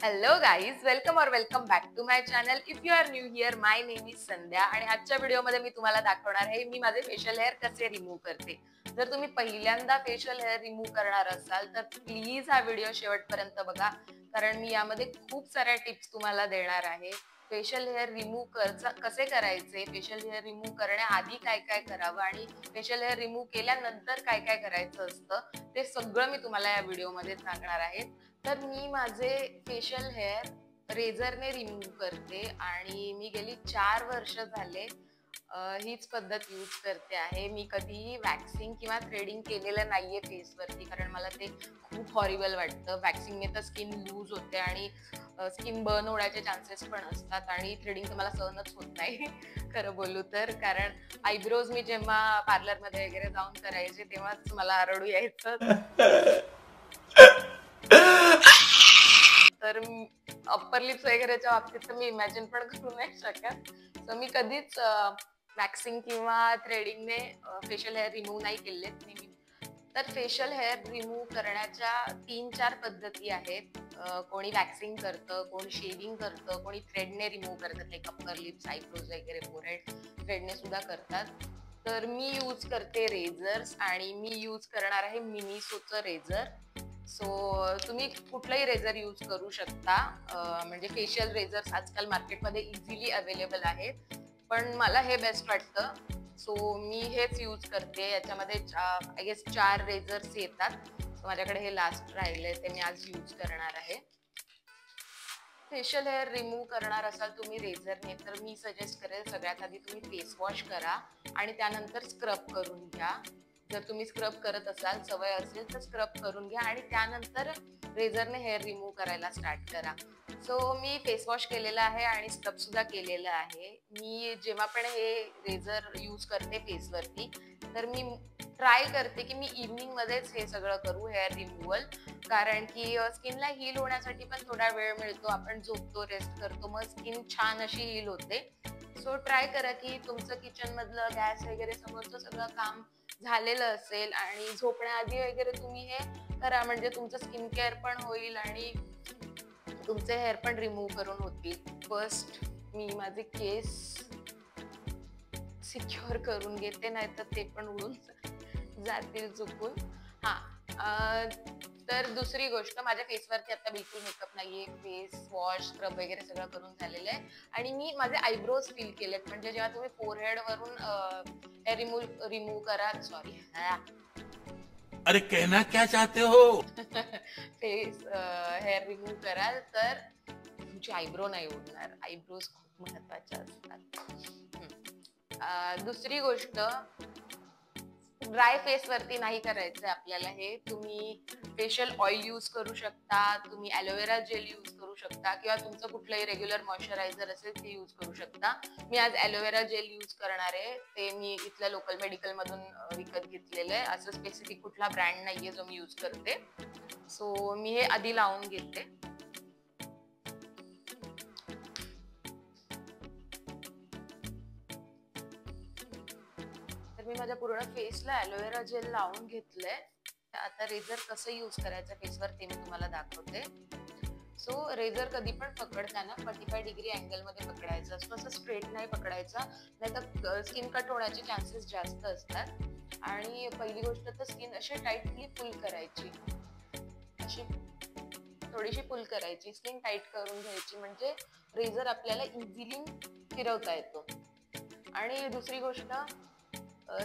Hello guys, welcome back to my channel. If you are new here, my name is Sandhya आणि आजच्या व्हिडिओमध्ये मी तुम्हाला दाखवणार आहे मी माझे फेशियल हेअर कसे रिमूव्ह करते. जर तुम्ही पहिल्यांदा फेशियल हेअर रिमूव्ह करणार असाल तर प्लीज हा व्हिडिओ शेवटपर्यंत बघा, कारण मी यामध्ये खूप साऱ्या टिप्स तुम्हाला देणार आहे. फेशियल हेअर रिमूव्ह कसे करायचे, फेशियल हेअर रिमूव्ह करण्याआधी काय काय करावं आणि फेशियल हेअर रिमूव्ह केल्यानंतर काय काय करायचं असतं ते सगळं मी तुम्हाला या व्हिडिओमध्ये सांगणार आहे. तर मी माझे फेशियल हेअर रेझरने रिमूव्ह करते आणि मी गेली 4 वर्ष झाले हीच पद्धत यूज करते आहे. मी कधीही वॅक्सिंग किंवा थ्रेडिंग केलेलं नाहीये फेसवरती, कारण मला ते खूप हॉरिबल वाटतं. वॅक्सिंगने तर स्किन लूज होते आणि स्किन बर्न होण्याचे चान्सेस पण असतात आणि थ्रेडिंग तर मला सहनच होत नाही खरं बोलू तर. कारण आयब्रोज मी जेव्हा पार्लरमध्ये वगैरे जाऊन करायचे तेव्हाच मला रडू यायचं. तर अप्पर लिप्स वगैरेच्या बाबतीत तर मी इमॅजिन पण करू नाही शकत. सो मी कधीच वॅक्सिंग किंवा थ्रेडिंगने फेशियल हेअर रिमूव्ह नाही केलेत नेहमी. तर फेशियल हेअर रिमूव्ह करण्याच्या 3-4 पद्धती आहेत. कोणी वॅक्सिंग करतं, कोणी शेविंग करतं, कोणी थ्रेडने रिमूव्ह करतात, लाईक अप्पर लिप्स, आयब्रोज वगैरे, फोरहेड थ्रेडने सुद्धा करतात. तर मी यूज करते रेझर्स आणि मी यूज करणार आहे मिनीसोचं रेझर. सो तुम्ही कुठलाही रेझर यूज करू शकता. म्हणजे फेशियल रेझर्स आजकाल मार्केटमध्ये इझिली अवेलेबल आहेत, पण मला हे बेस्ट वाटतं. सो मी हेच यूज करते. याच्यामध्ये आय गेस 4 रेझर्स येतात. माझ्याकडे हे लास्ट राहिले ते मी आज यूज करणार आहे. फेशियल हेअर रिमूव्ह करणार असाल तुम्ही रेझरने तर मी सजेस्ट करेल सगळ्यात आधी तुम्ही फेस वॉश करा आणि त्यानंतर स्क्रब करून घ्या. जर तुम्ही स्क्रब करत असाल, सवय असेल तर स्क्रब करून घ्या आणि त्यानंतर रेझरने हेअर रिमूव्ह करायला स्टार्ट करा. सो मी फेस वॉश केलेला आहे आणि स्क्रब सुद्धा केलेलं आहे. मी जेव्हा पण हे रेझर यूज करते फेसवरती तर मी ट्राय करते की मी इव्हनिंग मध्येच हे सगळं करू, हेअर रिमूव्हल. कारण की स्किनला हील होण्यासाठी पण थोडा वेळ मिळतो. आपण झोपतो, रेस्ट करतो, मग स्किन छान अशी हील होते. सो ट्राय करा की तुमचं किचन मधलं गॅस वगैरे समोरचं सगळं काम झालेलं असेल आणि झोपण्याआधी वगैरे तुम्ही हे करा, म्हणजे तुमचं स्किन केअर पण होईल आणि तुमचे हेअर पण रिमूव्ह करून होतील. फर्स्ट मी माझे केस सिक्युअर करून घेते, नाही तर ते पण उडून जातील चुकून. तर दुसरी गोष्ट, माझ्या फेसवरती आता बिलकुल मेकअप नाहीये. फेस वॉश, स्क्रब वगैरे सगळं करून झालेलं आहे आणि मी माझे आयब्रोज फील केलेत. म्हणजे जेव्हा तुम्ही फोरहेड वरून हेअर रिमूव्ह करा, सॉरी अरे कहना क्या चाहते हो? फेस हेअर रिमूव्ह कराल तर तुमची आयब्रो नाही उडणार. आयब्रोज खूप महत्वाच्या असतात. दुसरी गोष्ट, ड्राय फेस वरती नाही करायचंय आपल्याला हे. तुम्ही फेशियल ऑइल यूज करू शकता, तुम्ही ॲलोवेरा जेल यूज करू शकता किंवा तुमचं कुठलंही रेग्युलर मॉइश्चरायझर असेल ते यूज करू शकता. मी आज ॲलोवेरा जेल यूज करणार आहे. ते मी इथल्या लोकल मेडिकल मधून विकत घेतलेलं आहे. असं स्पेसिफिक कुठला ब्रँड नाहीये जो मी यूज करते. सो मी हे आधी लावून घेते. मी माझ्या पूर्ण फेसला ॲलोवेरा जेल लावून घेतलंय. आता रेझर कसं यूज करायचं फेसवर ते मी तुम्हाला दाखवते. सो रेझर कधी पण पकडताना 45 डिग्री अँगल मध्ये पकडायचं असतं. असं स्ट्रेट नाही पकडायचा, नाही तर स्किन कट होण्याचे चान्सेस जास्त असतात. आणि पहिली गोष्ट तर स्किन अशी टाईटली पुल करायची, अशी थोडीशी पुल करायची, स्किन टाईट करून घ्यायची, म्हणजे रेझर आपल्याला इझिली फिरवता येतो. आणि दुसरी गोष्ट,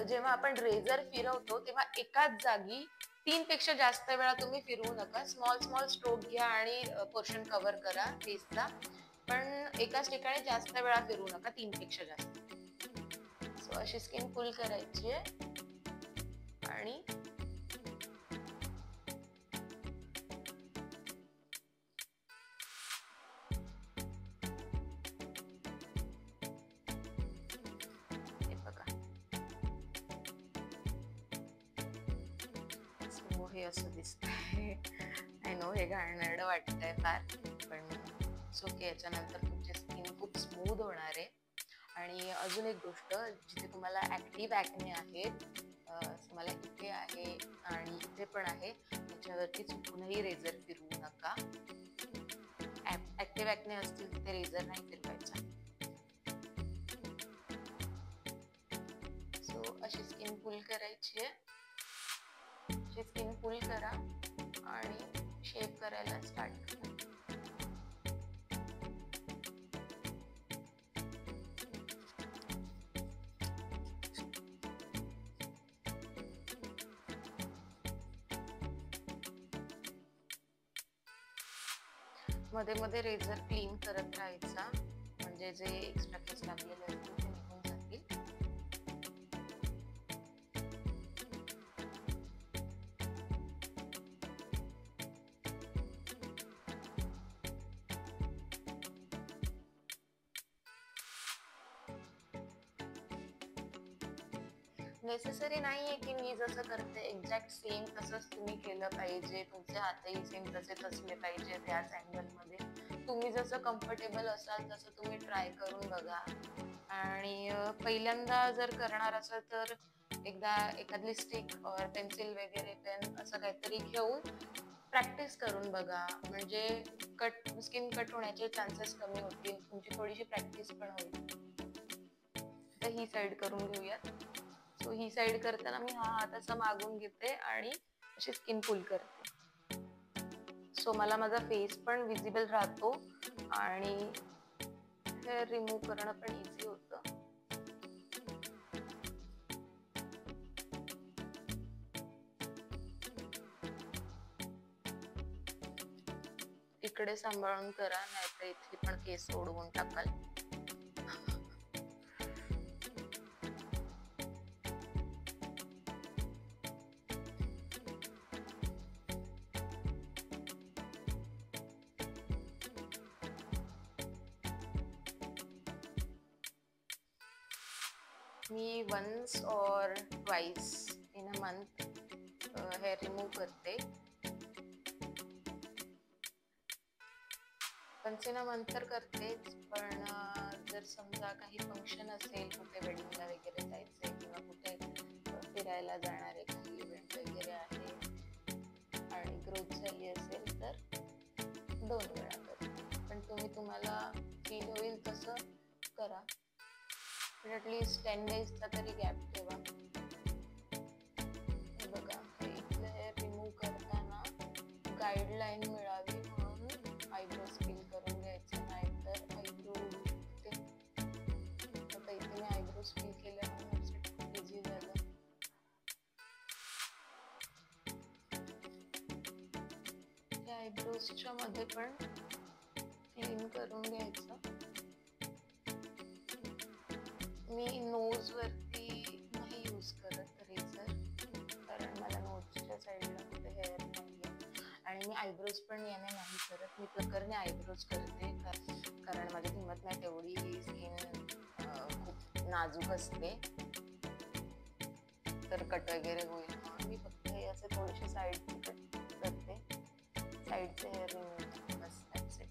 जेव्हा आपण रेझर फिरवतो तेव्हा एकाच जागी 3 पेक्षा जास्त वेळा तुम्ही फिरवू नका. स्मॉल स्ट्रोक घ्या आणि पोर्शन कव्हर करा फेसचा, पण एकाच ठिकाणी जास्त वेळा फिरवू नका, 3 पेक्षा जास्त. सो अशी स्किन पुल करायची आहे आणि हे असं दिसतंय. आय नो हे घाणेरडं वाटतंय फार, पण ओके. याच्यानंतर तुमची स्किन खूप स्मूथ होणार आहे. आणि अजून एक गोष्ट, जिथे तुम्हाला ऍक्टिव्ह ऍक्ने आहेत, तुम्हाला इथे आहे आणि इथे पण आहे, त्याच्यावरती चुकूनही रेझर फिरवू नका. ऍक्टिव्ह ऍक्ने असतील ते रेझर नाही फिरवायचा. सो अशी स्किन पुल करायची आहे. अशी स्किन पुल करा आणि शेप करायला स्टार्ट करा. मध्ये मध्ये रेझर क्लीन करत राहायचा, म्हणजे जे एक्स्ट्रा केस लागलेले असतील ते निघून जातील. नेसेसरी नाहीये की मी जसं करते एक्झॅक्ट सेम तसंच तुम्ही केलं पाहिजे. तुमचे हातही सेम तसेच असले पाहिजे त्याच अँगल मध्ये. तुम्ही जसं कम्फर्टेबल असाल तसं तुम्ही ट्राय करून बघा. आणि पहिल्यांदा जर करणार असाल तर एकदा एखादी स्टिक और पेन्सिल वगैरे पेन असं काहीतरी घेऊन प्रॅक्टिस करून बघा, म्हणजे स्किन कट होण्याचे चान्सेस कमी होतील. तुमची थोडीशी प्रॅक्टिस पण होईल. तर ही साइड करून घेऊयात. सो ही साइड करताना मी हा हात असा मागून घेते आणि अशी स्किन पुल करते. सो मला माझा फेस पण विजिबल राहतो आणि हेअर रिमूव्ह करणं पण इझी होतं. इकडे सांभाळून करा, नाहीतर इथली पण केस ओढवून टाकाल. मी वन्स और twice in a month hair remove करते. वन्स इन अ मंथ तर करतेच, पण जर समजा काही फंक्शन असेल, कुठे वेडिंगला वगैरे जायचंय किंवा कुठे फिरायला जाणारे काही इव्हेंट वगैरे आहे आणि ग्रोथ झाली असेल तर 2 वेळा करते. पण तुम्हाला फील होईल तसं करा. पण ॲटलिस्ट 10 डेजचा तरी गॅप ठेवा. बघा, इथलं हेअर रिमूव्ह करताना गाईडलाईन मिळावी म्हणून आयब्रोज फिल करून घ्यायचं, नाहीतर आयब्रो उडू शकते. आता इथे मी आयब्रोज फिल केल्यामुळे खूप इझी झालं. त्या आयब्रोजच्या मध्ये पण क्लीन करून घ्यायचं. मी नोज वरती नाही यूज करत रेझर, कारण मला नोजच्या साईडला कुठे हेअर नाहीये. आणि मी आयब्रोज पण याने नाही करत, मी प्रकरणे आयब्रोज करते, कारण माझी हिंमत नाही तेवढी. ही स्किन खूप नाजूक असते, तर कट वगैरे होईल म्हणून मी फक्त हे असे थोडेसे साईड कट करते, साईडचे hair remove, bus that's it.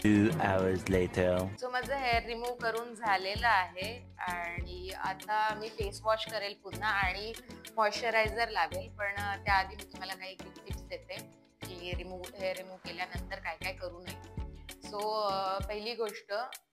Two hours later. So माझं हेअर रिमूव्ह करून झालेलं आहे आणि आता मी फेस वॉश करेल पुन्हा आणि मॉइश्चरायझर लावेल. पण त्याआधी मी तुम्हाला काही टिप्स देते की हेअर रिमूव्ह केल्यानंतर काय काय करू नये. सो पहिली गोष्ट,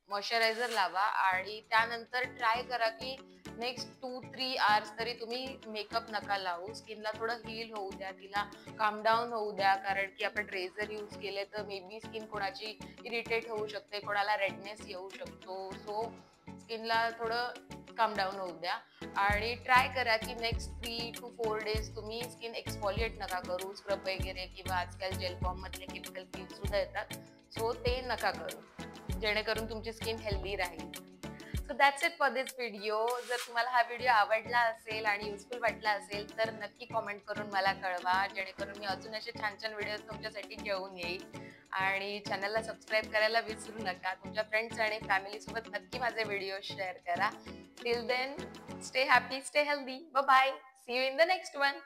मॉइश्चरायझर लावा आणि त्यानंतर ट्राय करा की नेक्स्ट 2-3 आवर्स तरी तुम्ही मेकअप नका लावू. स्किनला थोडं हील होऊ द्या, तिला काम डाऊन होऊ द्या, कारण की आपण रेझर यूज केले तर मे बी स्किन कोणाची इरिटेट होऊ शकते, कोणाला रेडनेस येऊ शकतो. सो स्किनला थोडं काम डाऊन होऊ द्या आणि ट्राय करा की नेक्स्ट 3 to 4 डेज तुम्ही स्किन एक्सफॉलिएट नका करू. स्क्रब वगैरे किंवा आजकाल जेल फॉर्म मधले केमिकल क्रीम सुद्धा येतात, सो ते नका करू, जेणेकरून तुमची स्किन हेल्दी राहील. So that's it for this video. जर तुम्हाला हा व्हिडिओ आवडला असेल आणि युजफुल वाटला असेल तर नक्की कॉमेंट करून मला कळवा, जेणेकरून मी अजून असे छान छान व्हिडिओ तुमच्यासाठी घेऊन येईल. आणि चॅनलला सबस्क्राईब करायला विसरू नका. तुमच्या फ्रेंड्स आणि फॅमिली सोबत नक्की माझे व्हिडिओ शेअर करा. Till then, stay happy, stay healthy. Bye bye. See you in the next one.